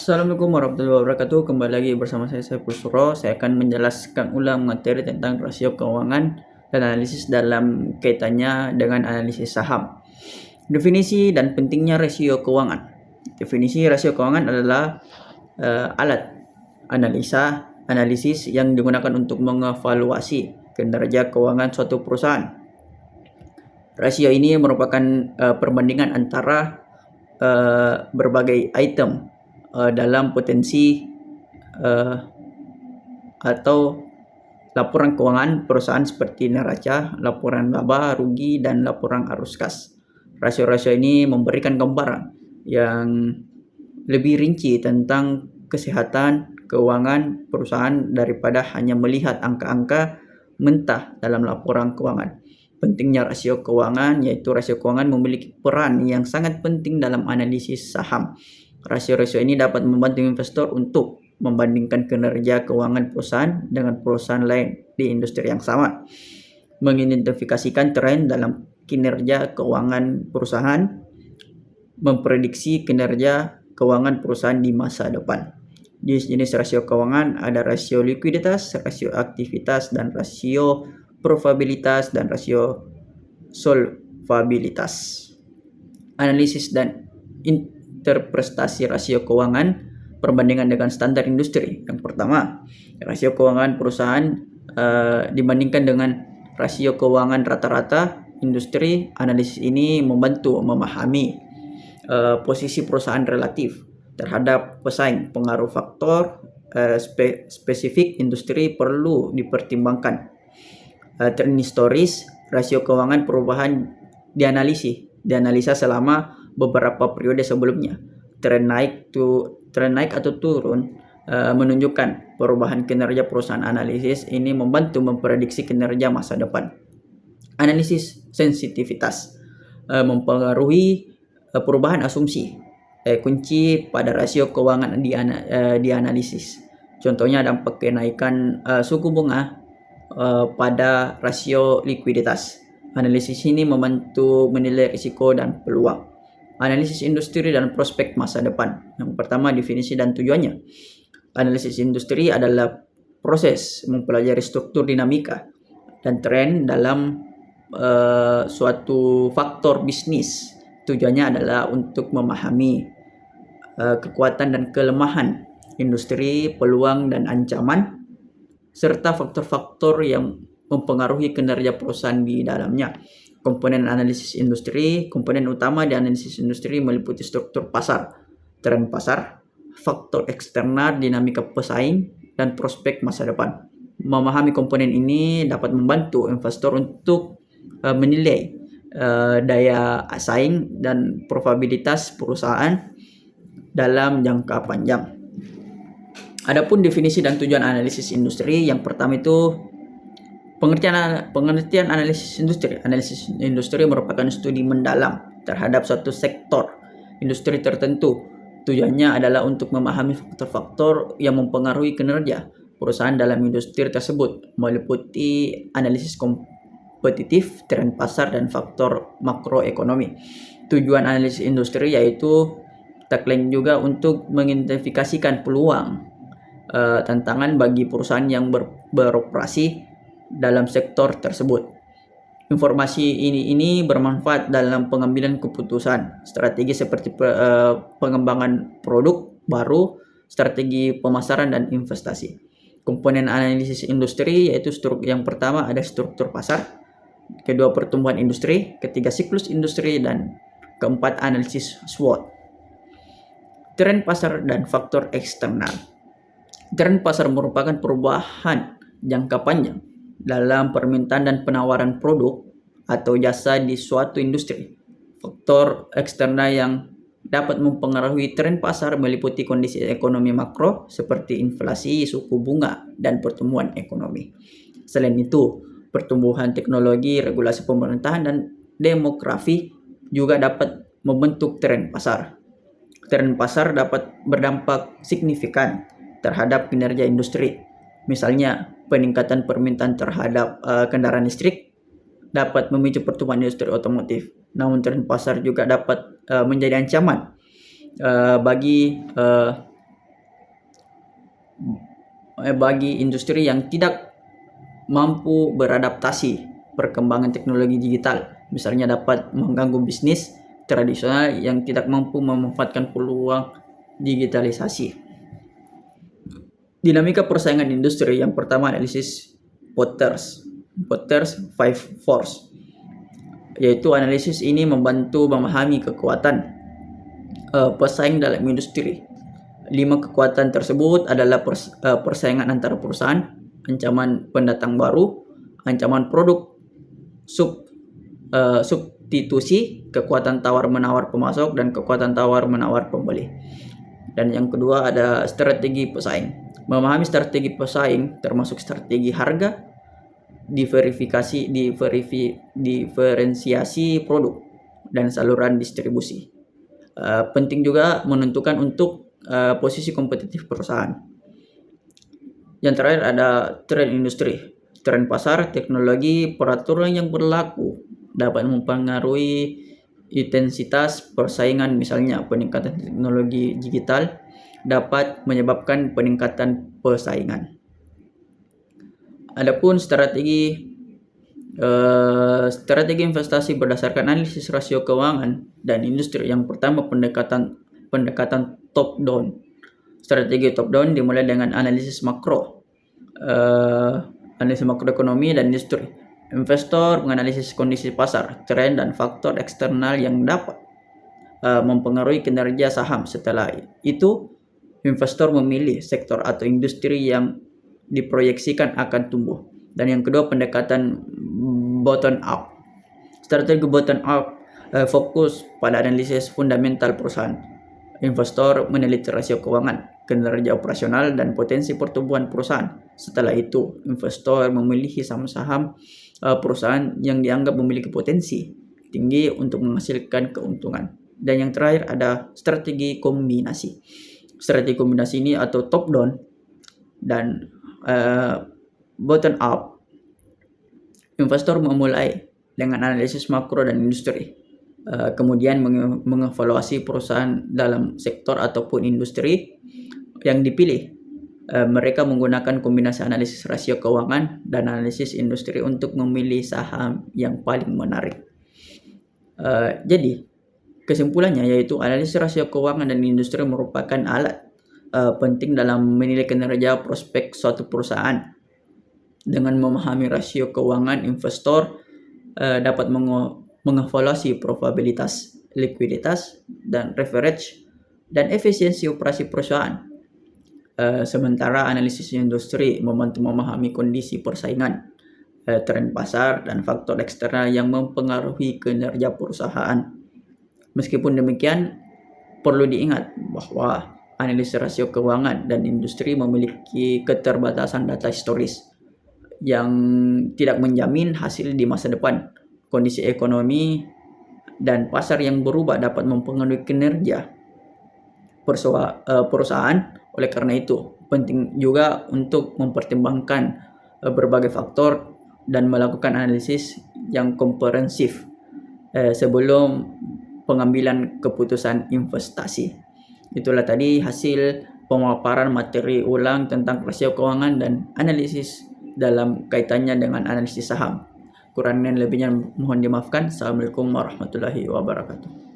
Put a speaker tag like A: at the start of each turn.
A: Assalamualaikum warahmatullahi wabarakatuh. Kembali lagi bersama saya Saiful Suro. Saya akan menjelaskan ulang materi tentang rasio keuangan dan analisis dalam kaitannya dengan analisis saham. Definisi dan pentingnya rasio keuangan. Definisi rasio keuangan adalah alat analisis yang digunakan untuk mengevaluasi kinerja keuangan suatu perusahaan. Rasio ini merupakan perbandingan antara berbagai item dalam potensi atau laporan keuangan perusahaan seperti neraca, laporan laba, rugi, dan laporan arus kas. Rasio-rasio ini memberikan gambaran yang lebih rinci tentang kesehatan keuangan perusahaan daripada hanya melihat angka-angka mentah dalam laporan keuangan. Pentingnya rasio keuangan, yaitu rasio keuangan memiliki peran yang sangat penting dalam analisis saham. Rasio-rasio ini dapat membantu investor untuk membandingkan kinerja keuangan perusahaan dengan perusahaan lain di industri yang sama, mengidentifikasikan tren dalam kinerja keuangan perusahaan, memprediksi kinerja keuangan perusahaan di masa depan. Jenis rasio keuangan ada rasio likuiditas, rasio aktivitas, dan rasio probabilitas dan rasio solvabilitas. Analisis dan interpretasi rasio keuangan perbandingan dengan standar industri. Yang pertama, rasio keuangan perusahaan dibandingkan dengan rasio keuangan rata-rata industri. Analisis ini membantu memahami posisi perusahaan relatif terhadap pesaing. Pengaruh faktor spesifik industri perlu dipertimbangkan. Tren historis, rasio keuangan perubahan dianalisa selama beberapa periode sebelumnya. Tren naik atau turun menunjukkan perubahan kinerja perusahaan. Analisis ini membantu memprediksi kinerja masa depan. Analisis sensitivitas mempengaruhi perubahan asumsi kunci pada rasio keuangan dianalisis. Contohnya dampak kenaikan suku bunga pada rasio likuiditas. Analisis ini membantu menilai risiko dan peluang. Analisis industri dan prospek masa depan. Yang pertama, definisi dan tujuannya. Analisis industri adalah proses mempelajari struktur dinamika dan tren dalam suatu faktor bisnis. Tujuannya adalah untuk memahami kekuatan dan kelemahan industri, peluang dan ancaman, serta faktor-faktor yang mempengaruhi kinerja perusahaan di dalamnya. Komponen analisis industri. Komponen utama di analisis industri meliputi struktur pasar, tren pasar, faktor eksternal, dinamika pesaing, dan prospek masa depan. Memahami komponen ini dapat membantu investor untuk menilai daya saing dan probabilitas perusahaan dalam jangka panjang. Adapun definisi dan tujuan analisis industri, yang pertama itu pengertian analisis industri. Analisis industri merupakan studi mendalam terhadap suatu sektor industri tertentu. Tujuannya adalah untuk memahami faktor-faktor yang mempengaruhi kinerja perusahaan dalam industri tersebut, meliputi analisis kompetitif, tren pasar, dan faktor makroekonomi. Tujuan analisis industri yaitu tak lain juga untuk mengidentifikasikan peluang, tantangan bagi perusahaan yang beroperasi dalam sektor tersebut. Informasi ini bermanfaat dalam pengambilan keputusan strategi seperti pengembangan produk baru, strategi pemasaran, dan investasi. Komponen analisis industri yaitu yang pertama ada struktur pasar, kedua pertumbuhan industri, ketiga siklus industri, dan keempat analisis SWOT. Tren pasar dan faktor eksternal. Tren pasar merupakan perubahan jangka panjang dalam permintaan dan penawaran produk atau jasa di suatu industri. Faktor eksternal yang dapat mempengaruhi tren pasar meliputi kondisi ekonomi makro seperti inflasi, suku bunga, dan pertumbuhan ekonomi. Selain itu, pertumbuhan teknologi, regulasi pemerintahan, dan demografi juga dapat membentuk tren pasar. Tren pasar dapat berdampak signifikan terhadap kinerja industri. Misalnya, peningkatan permintaan terhadap kendaraan listrik dapat memicu pertumbuhan industri otomotif. Namun tren pasar juga dapat menjadi ancaman bagi bagi industri yang tidak mampu beradaptasi perkembangan teknologi digital, misalnya dapat mengganggu bisnis tradisional yang tidak mampu memanfaatkan peluang digitalisasi. Dinamika persaingan industri yang pertama analisis Potter's Five Force, yaitu analisis ini membantu memahami kekuatan pesaing dalam industri. 5 kekuatan tersebut adalah persaingan antara perusahaan, ancaman pendatang baru, ancaman produk substitusi, kekuatan tawar-menawar pemasok, dan kekuatan tawar-menawar pembeli. Dan yang kedua ada strategi pesaing. Memahami strategi pesaing termasuk strategi harga, diferensiasi produk, dan saluran distribusi. Penting juga menentukan untuk posisi kompetitif perusahaan. Yang terakhir ada tren industri, tren pasar, teknologi, peraturan yang berlaku dapat mempengaruhi intensitas persaingan. Misalnya peningkatan teknologi digital dapat menyebabkan peningkatan persaingan. Adapun strategi investasi berdasarkan analisis rasio keuangan dan industri. Yang pertama pendekatan top down. Strategi top down dimulai dengan analisis makroekonomi dan industri. Investor menganalisis kondisi pasar, tren, dan faktor eksternal yang dapat mempengaruhi kinerja saham. Setelah itu, investor memilih sektor atau industri yang diproyeksikan akan tumbuh. Dan yang kedua pendekatan bottom up. Strategi bottom up fokus pada analisis fundamental perusahaan. Investor meneliti rasio keuangan, kinerja operasional, dan potensi pertumbuhan perusahaan. Setelah itu, investor memilih saham-saham perusahaan yang dianggap memiliki potensi tinggi untuk menghasilkan keuntungan. Dan yang terakhir ada strategi kombinasi. Strategi kombinasi ini atau top down dan bottom up. Investor memulai dengan analisis makro dan industri, kemudian mengevaluasi perusahaan dalam sektor ataupun industri yang dipilih. Mereka menggunakan kombinasi analisis rasio keuangan dan analisis industri untuk memilih saham yang paling menarik. Jadi kesimpulannya yaitu analisis rasio keuangan dan industri merupakan alat penting dalam menilai kinerja prospek suatu perusahaan. Dengan memahami rasio keuangan, investor dapat mengevaluasi probabilitas, likuiditas, dan leverage, dan efisiensi operasi perusahaan. Sementara analisis industri membantu memahami kondisi persaingan, tren pasar, dan faktor eksternal yang mempengaruhi kinerja perusahaan. Meskipun demikian, perlu diingat bahwa analisis rasio keuangan dan industri memiliki keterbatasan data historis yang tidak menjamin hasil di masa depan. Kondisi ekonomi dan pasar yang berubah dapat mempengaruhi kinerja perusahaan. Oleh karena itu, penting juga untuk mempertimbangkan berbagai faktor dan melakukan analisis yang komprehensif sebelum pengambilan keputusan investasi. Itulah tadi hasil pemaparan materi ulang tentang rasio keuangan dan analisis dalam kaitannya dengan analisis saham. Kurang dan lebihnya mohon dimaafkan. Assalamualaikum warahmatullahi wabarakatuh.